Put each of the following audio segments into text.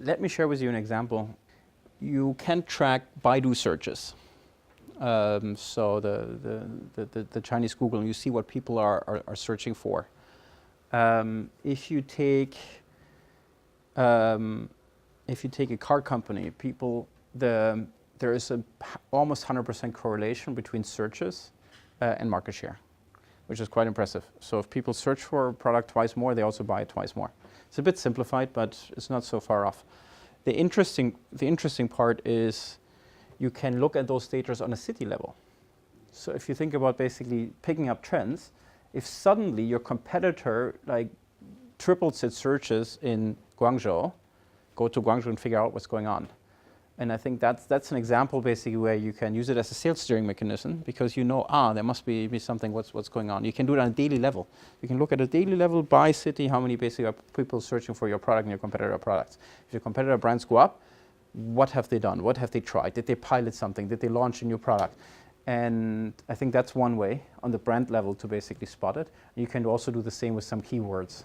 let me share with you an example. You can track Baidu searches. So the Chinese Google, and you see what people are searching for. If you take a car company, there is a almost 100% correlation between searches and market share, which is quite impressive. So if people search for a product twice more, they also buy it twice more. It's a bit simplified, but it's not so far off. The interesting part is you can look at those data on a city level. So if you think about basically picking up trends, if suddenly your competitor like triples its searches in Guangzhou, go to Guangzhou and figure out what's going on. And I think that's an example basically where you can use it as a sales steering mechanism, because you know, there must be something, what's going on. You can do it on a daily level. You can look at a daily level by city, how many basically are people searching for your product and your competitor products. If your competitor brands go up, what have they done? What have they tried? Did they pilot something? Did they launch a new product? And I think that's one way on the brand level to basically spot it. You can also do the same with some keywords.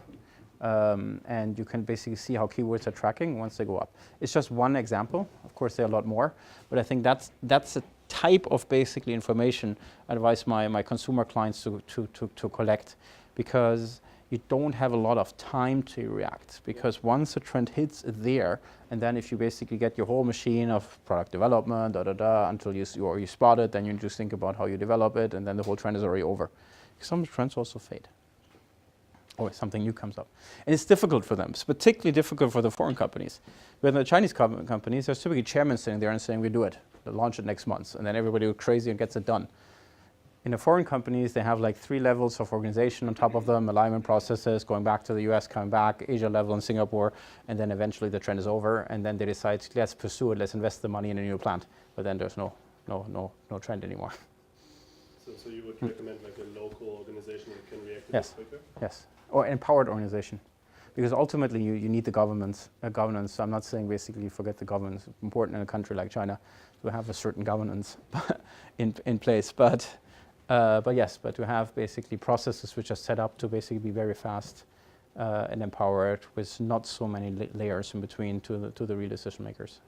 And you can basically see how keywords are tracking once they go up. It's just one example. Of course, there are a lot more, but I think that's a type of basically information I advise my consumer clients to collect, because you don't have a lot of time to react, because once a trend hits there, and then if you basically get your whole machine of product development, until you spot it, then you just think about how you develop it, and then the whole trend is already over. Some trends also fade. Or something new comes up. And it's difficult for them. It's particularly difficult for the foreign companies. With the Chinese companies, there's typically chairmen sitting there and saying, we do it. They'll launch it next month. And then everybody goes crazy and gets it done. In the foreign companies, they have like 3 levels of organization on top of them, alignment processes, going back to the US, coming back, Asia level in Singapore, and then eventually the trend is over, and then they decide, let's pursue it, let's invest the money in a new plant. But then there's no trend anymore. So you would recommend like a local organization that can react Yes. quicker? Yes. Or an empowered organization, because ultimately you need the governance. So I'm not saying basically forget the governance. It's important in a country like China to have a certain governance in place, but to have basically processes which are set up to basically be very fast and empowered with not so many layers in between to the real decision makers.